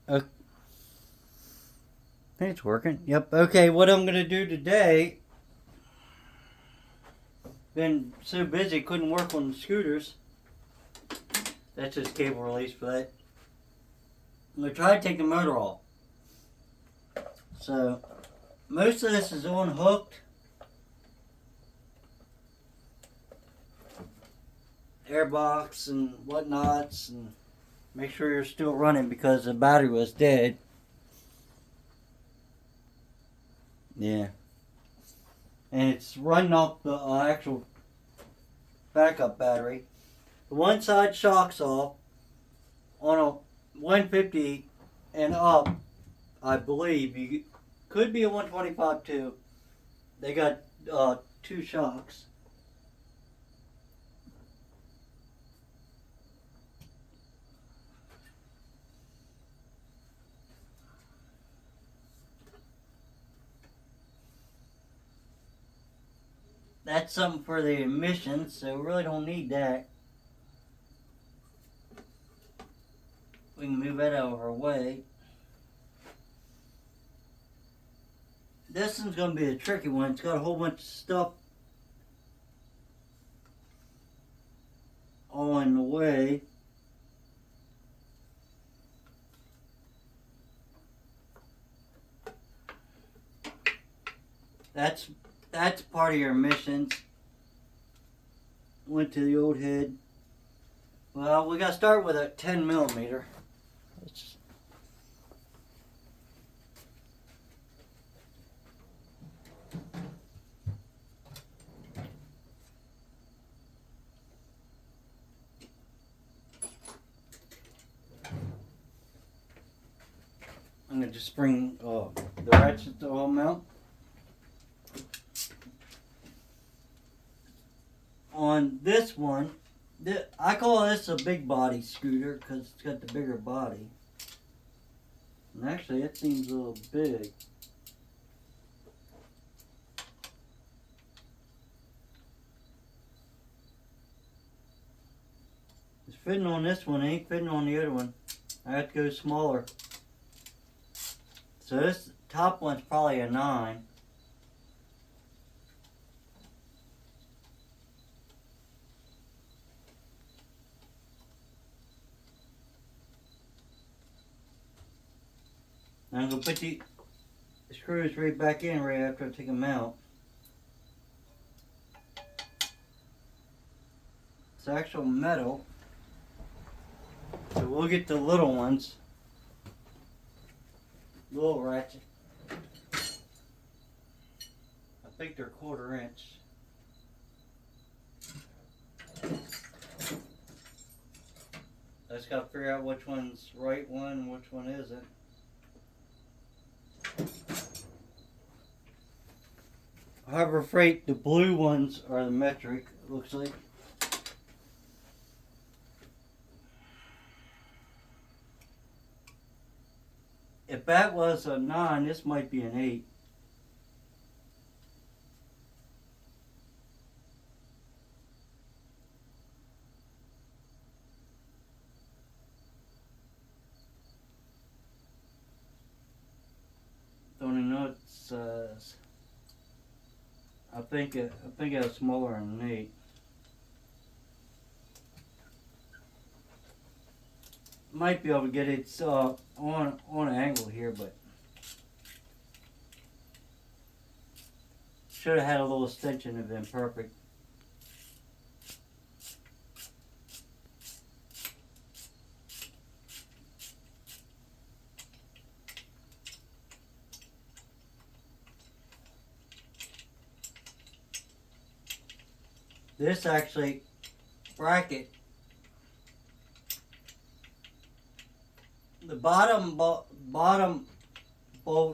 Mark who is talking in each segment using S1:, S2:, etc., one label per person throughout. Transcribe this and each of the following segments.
S1: I think it's working. Yep. Okay, what I'm gonna do today, been so busy couldn't work on the scooters. That's just cable release for that. I'm gonna try to take the motor off. So most of this is unhooked. Airbox and whatnots, and make sure you're still running because the battery was dead. Yeah. And it's running off the actual backup battery. The one side shock's off on a 150 and up. I believe you could be a 125 too. They got two shocks. That's something for the emissions, so we really don't need that. We can move that out of our way. This one's going to be a tricky one. It's got a whole bunch of stuff on the way. That's part of your emissions. Went to the old head. Well, we got to start with a 10 millimeter. I'm going to just bring the ratchet to all mount. On this one, I call this a big body scooter because it's got the bigger body. And actually, it seems a little big. It's fitting on this one, it ain't fitting on the other one. I have to go smaller. So this top one's probably a 9. And I'm going to put the screws right back in right after I take them out. It's actual metal. So we'll get the little ones. Little ratchet. I think they're 1/4 inch. I just gotta figure out which one's right one and which one isn't. Harbor Freight, the blue ones are the metric, it looks like. If that was a 9, this might be an 8. Don't even know what it says. I think it was smaller than an 8. Might be able to get it on an angle here, but should have had a little extension to have been perfect. This actually bracket, the bottom bolt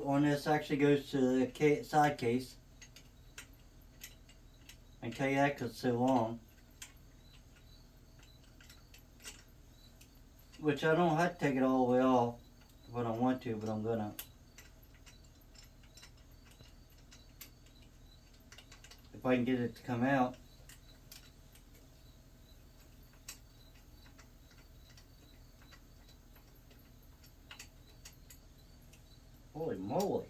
S1: on this actually goes to the side case. I can tell you that because it's so long. Which I don't have to take it all the way off if I don't want to, but I'm gonna. If I can get it to come out. Holy moly.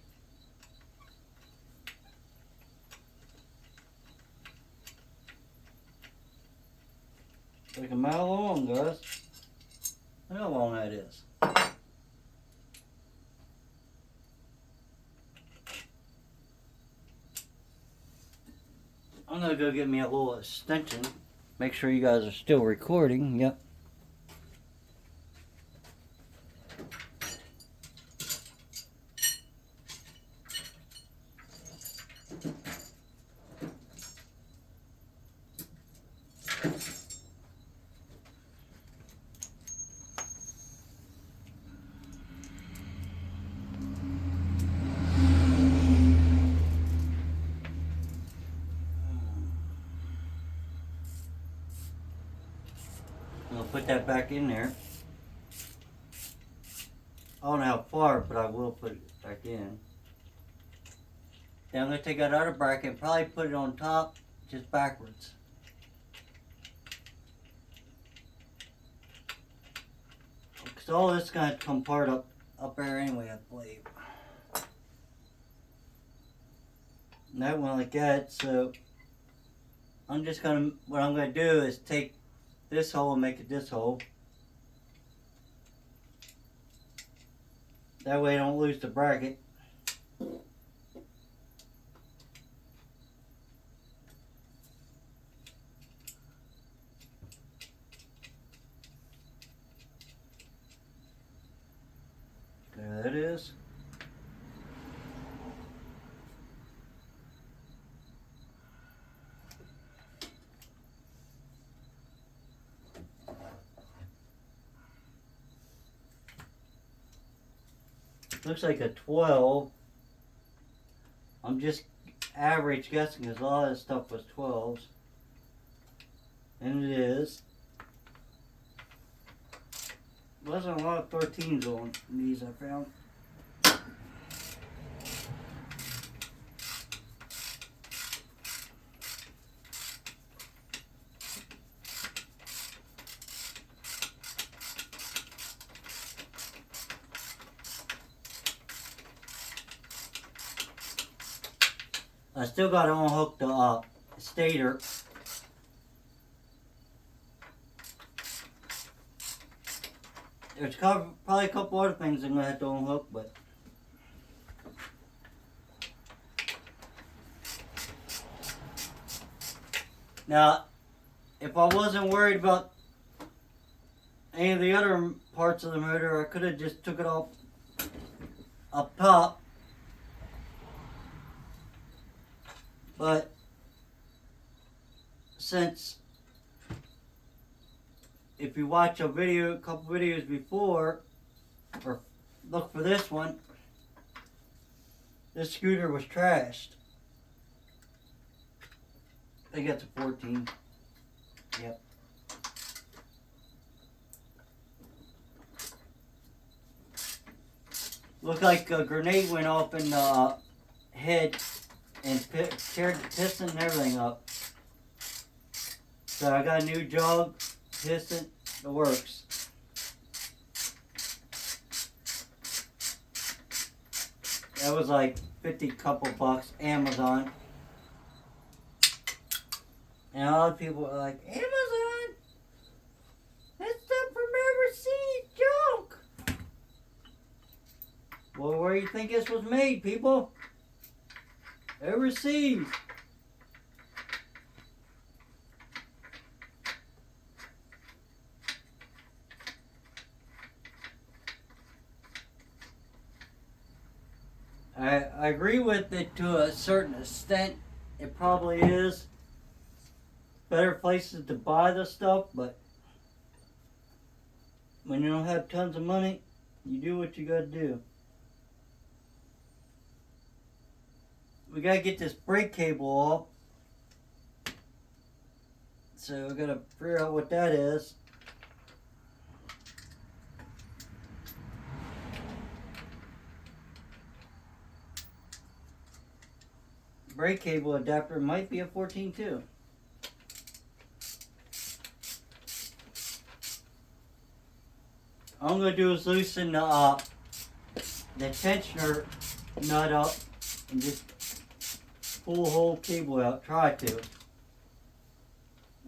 S1: Like a mile long, guys. Look how long that is. I'm gonna go get me a little extension. Make sure you guys are still recording. Yep. I'll put that back in there. I don't know how far, but I will put it back in. Then I'm going to take that other bracket and probably put it on top, just backwards. Because all this is going to come part up there anyway, I believe. And that went like that, so I'm just going to, what I'm going to do is take this hole and make it this hole. That way I don't lose the bracket. There that is. Looks like a 12. I'm just average guessing because a lot of this stuff was 12s. And it is. Wasn't a lot of 13s on these I found. I still got to unhook the stator. There's probably a couple other things I'm going to have to unhook, but now, if I wasn't worried about any of the other parts of the motor, I could have just took it off up top. But since if you watch a couple videos before, or look for this one, this scooter was trashed. I think it's a 14. Yep. Looked like a grenade went off in the head and teared the piston and everything up. So I got a new jog, piston, the works. That was like 50 couple bucks, Amazon. And a lot of people are like, Amazon? That's stuff from overseas, junk! Well, where do you think this was made, people? Overseas. I agree with it to a certain extent. It probably is better places to buy the stuff, but when you don't have tons of money, you do what you gotta do. We gotta get this brake cable off. So we gotta figure out what that is. Brake cable adapter might be a 14 too. All I'm gonna do is loosen the the tensioner nut up and just pull the whole cable out. Try to.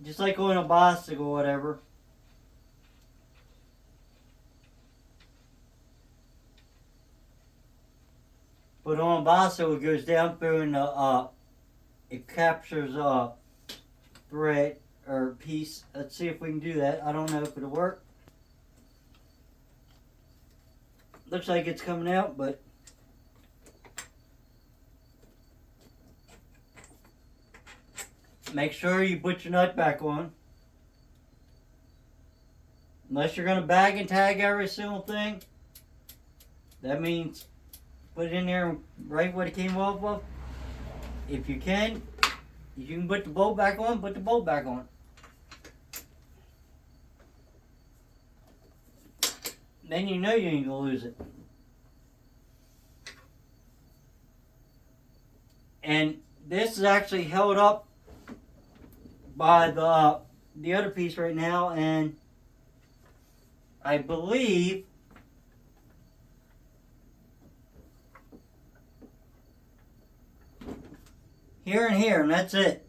S1: Just like on a bicycle or whatever. But on a bicycle it goes down through and it captures thread or piece. Let's see if we can do that. I don't know if it'll work. Looks like it's coming out, but make sure you put your nut back on. Unless you're going to bag and tag every single thing, that means put it in there right where it came off of. If you can put the bolt back on, put the bolt back on. Then you know you ain't gonna lose it. And this is actually held up by the other piece right now, and I believe here and here, and that's it.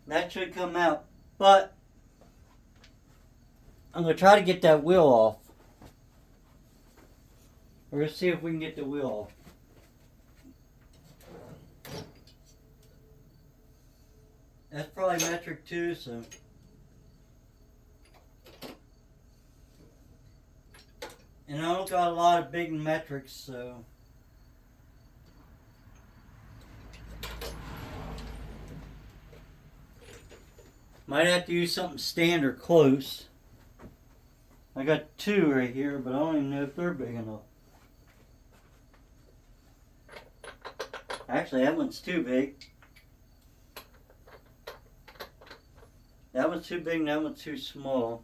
S1: That should come out. But I'm going to try to get that wheel off. We're going to see if we can get the wheel off. That's probably metric too, so. And I don't got a lot of big metrics, so. Might have to use something standard close. I got two right here, but I don't even know if they're big enough. Actually, that one's too big. That one's too big and that one's too small.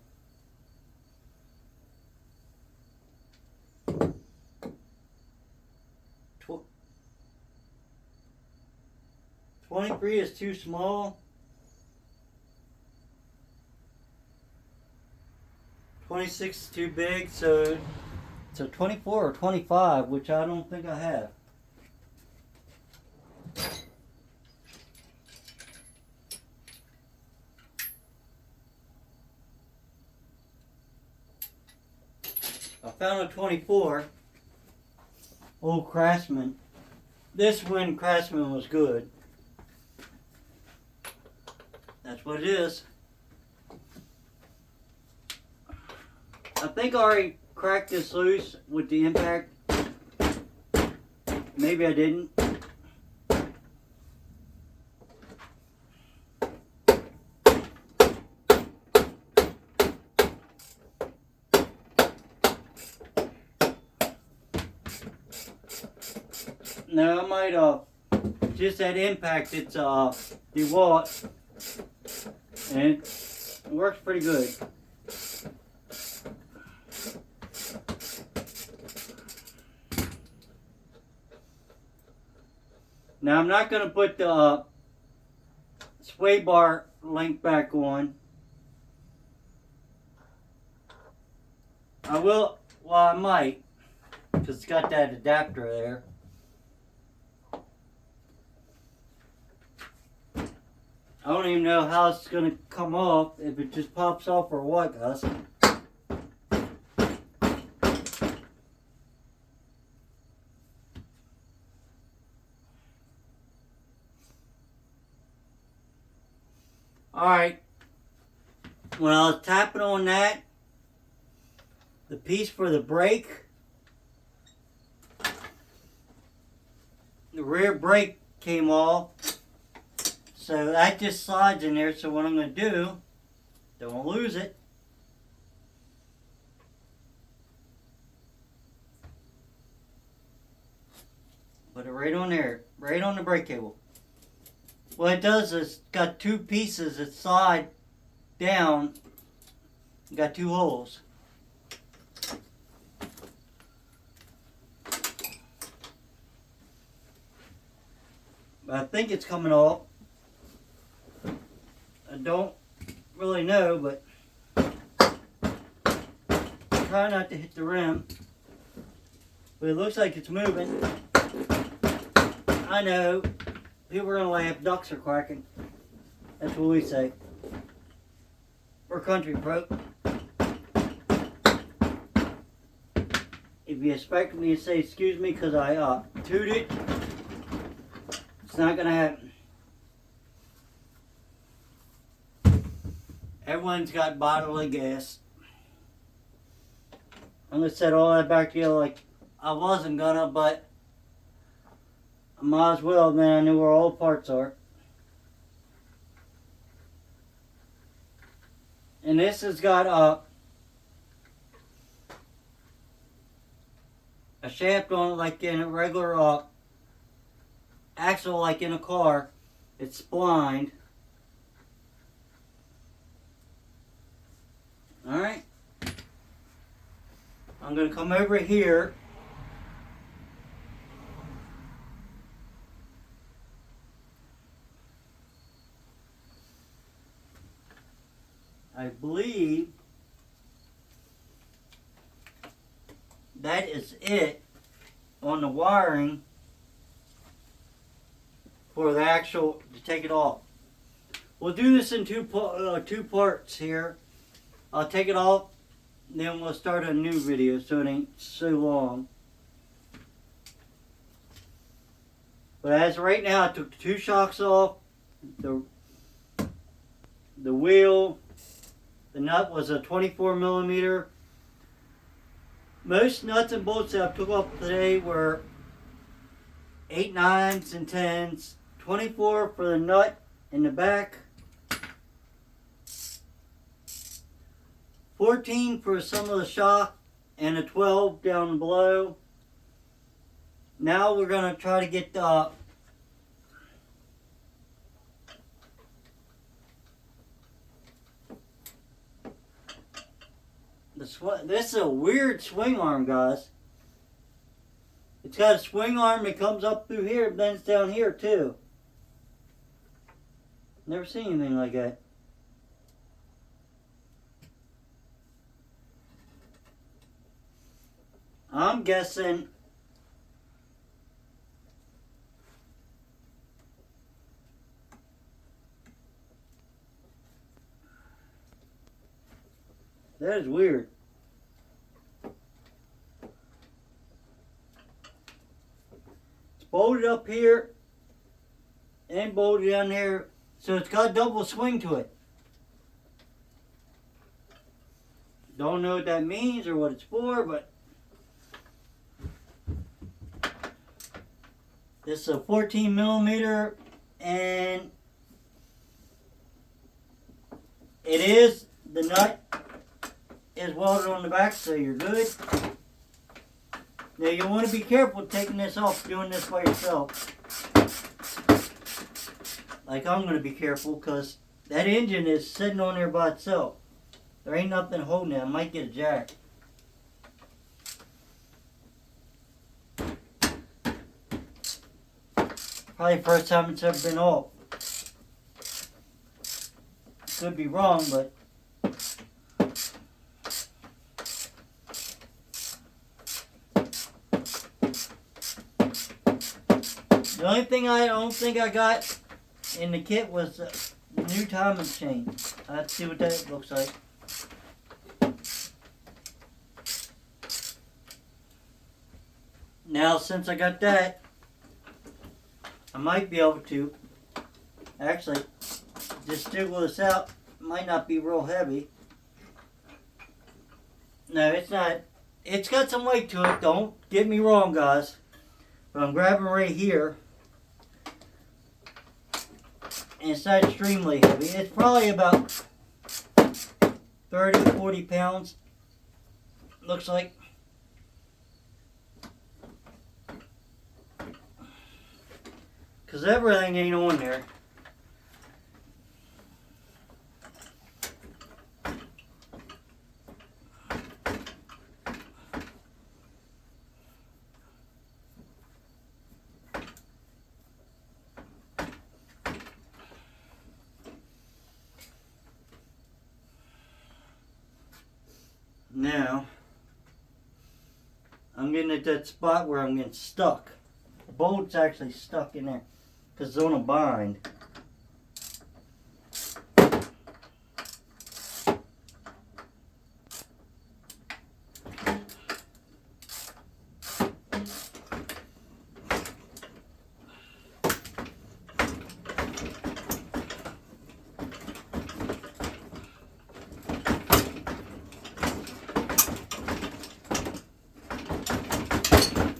S1: Tw 23 is too small. 26 is too big, so 24 or 25, which I don't think I have. I found a 24. Old Craftsman. This one Craftsman was good. That's what it is. I think I already cracked this loose with the impact. Maybe I didn't. No, I might just that impact, it's DeWalt, and it works pretty good. Now I'm not going to put the sway bar link back on. I will, well I might, because it's got that adapter there. I don't even know how it's going to come off, if it just pops off or what, guys. Alright, when I was tapping on that, the piece for the brake, the rear brake came off, so that just slides in there. So what I'm going to do, don't lose it, put it right on there, right on the brake cable. What it does is it's got two pieces that slide down. You got two holes. But I think it's coming off. I don't really know, but try not to hit the rim. But it looks like it's moving. I know. People are going to laugh. Ducks are quacking. That's what we say. We're country folk. If you expect me to say excuse me because I tooted, it's not going to happen. Everyone's got bodily gas. I'm going to set all that back together like I wasn't going to, but I might as well, man. I knew where all the parts are. And this has got a shaft on it like in a regular axle like in a car. It's splined. Alright. I'm going to come over here. I believe that is it on the wiring for the actual, to take it off. We'll do this in two parts here. I'll take it off, then we'll start a new video so it ain't so long. But as of right now, I took the two shocks off, the wheel. The nut was a 24 millimeter. Most nuts and bolts that I took off today were 8, 9s, and 10s. 24 for the nut in the back. 14 for some of the shock, and a 12 down below. Now we're going to try to get the this is a weird swing arm, guys. It's got a swing arm that comes up through here, but then it's down here too. Never seen anything like that. I'm guessing that is weird. It's bolted up here and bolted down there, so it's got a double swing to it. Don't know what that means or what it's for, but this is a 14 millimeter, and it is, the nut is welded on the back, so you're good. Now you want to be careful taking this off, doing this by yourself. Like I'm going to be careful, because that engine is sitting on there by itself. There ain't nothing holding it. I might get a jack. Probably the first time it's ever been off. Could be wrong, but the only thing I don't think I got in the kit was the new timing chain. Let's see what that looks like. Now, since I got that, I might be able to actually just jiggle this out. Might not be real heavy. No, it's not. It's got some weight to it. Don't get me wrong, guys. But I'm grabbing right here. And it's not extremely heavy. It's probably about 30, 40 pounds. Looks like. Because everything ain't on there. Now, I'm I'm getting at that spot where I'm getting stuck. The bolt's actually stuck in there because it's on a bind.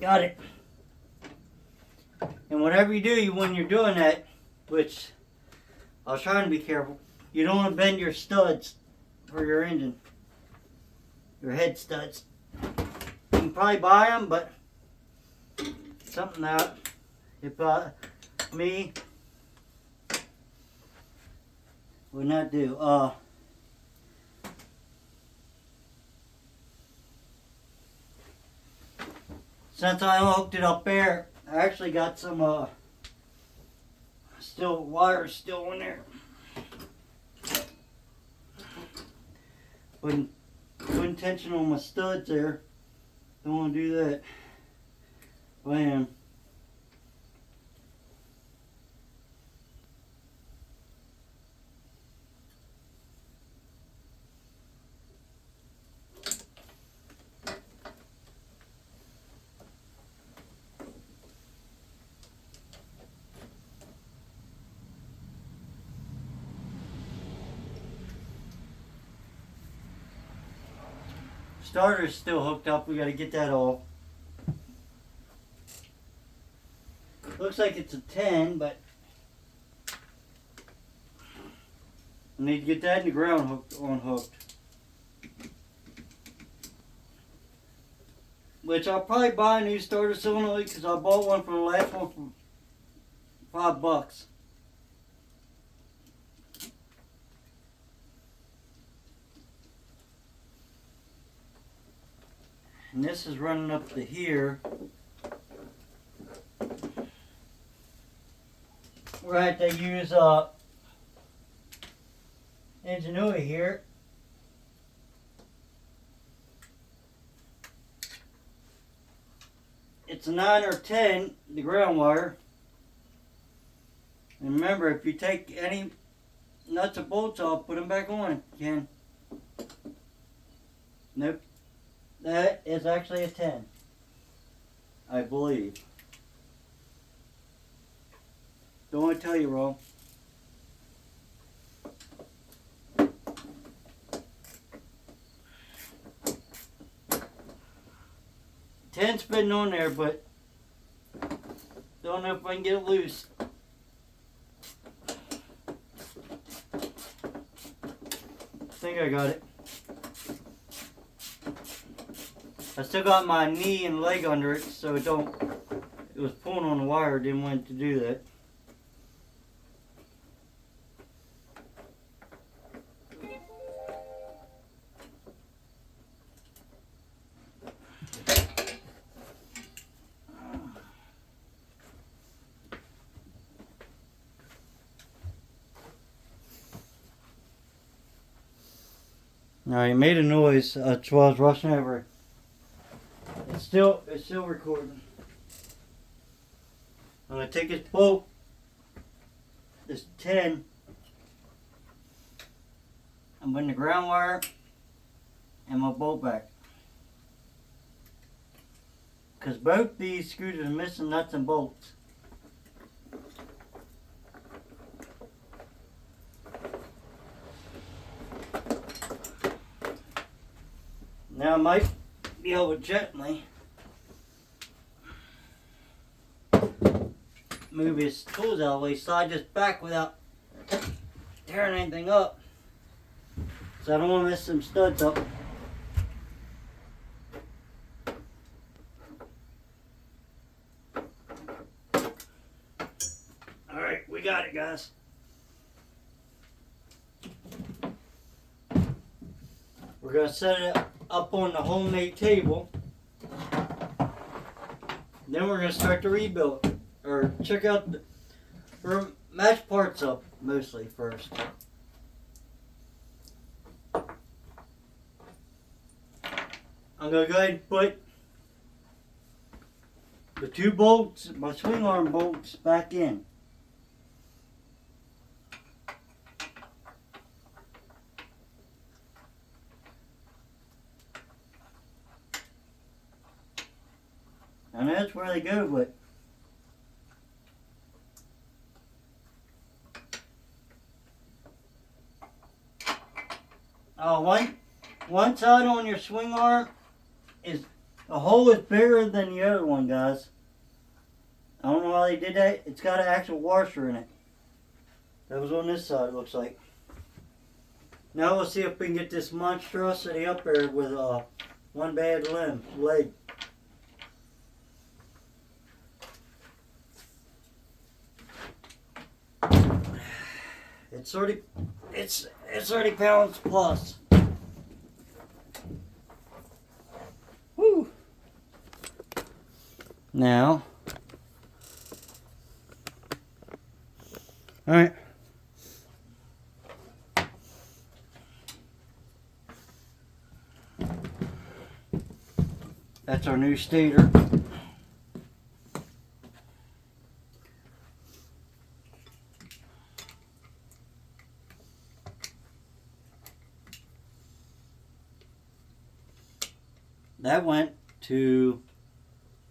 S1: Got it. And whatever you do, when you're doing that, which I was trying to be careful, you don't want to bend your studs for your engine, your head studs. You can probably buy them, but something that if me would not do. Since I hooked it up there, I actually got some still wires still in there. Putting tension on my studs there. Don't want to do that. Bam. Starter's still hooked up. We got to get that off. Looks like it's a 10, but I need to get that in the ground unhooked. Which I'll probably buy a new starter solenoid because I bought one for the last one for $5. And this is running up to here. We're going to have to use Ingenuity here. It's a 9 or 10, the ground wire. And remember, if you take any nuts or bolts off, put them back on if you can. Nope. That is actually a 10, I believe. Don't want to tell you wrong. 10's been on there, but don't know if I can get it loose. I think I got it. I still got my knee and leg under it, so it was pulling on the wire, didn't want it to do that. Alright, it made a noise, that's why I was rushing over it. It's still recording. I'm going to take this bolt, this 10, I'm putting the ground wire and my bolt back. Because both these screws are missing nuts and bolts. Now I might be able to gently move his tools out of the way, slide this back without tearing anything up. So I don't want to mess some studs up. Alright, we got it, guys. We're going to set it up on the homemade table. Then we're going to start to rebuild. Or check out or match parts up mostly first. I'm going to go ahead and put the 2 bolts, my swing arm bolts back in. And that's where they go, but one side on your swing arm is the hole is bigger than the other one, guys. I don't know how they did that. It's got an actual washer in it. That was on this side, it looks like. Now we'll see if we can get this monstrosity up there with one bad leg. It's 30 pounds plus. Woo! Now, all right. That's our new stator. That went to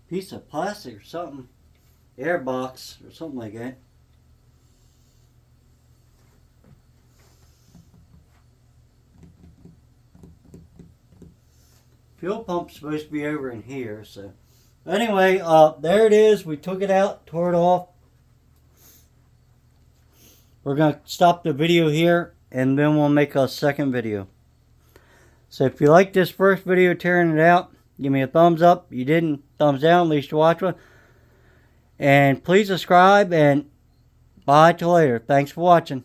S1: a piece of plastic or something. Air box or something like that. Fuel pump's supposed to be over in here, so anyway, there it is. We took it out, tore it off. We're gonna stop the video here and then we'll make a second video. So if you like this first video tearing it out, give me a thumbs up. You didn't, thumbs down, at least you watch one. And please subscribe, and bye till later. Thanks for watching.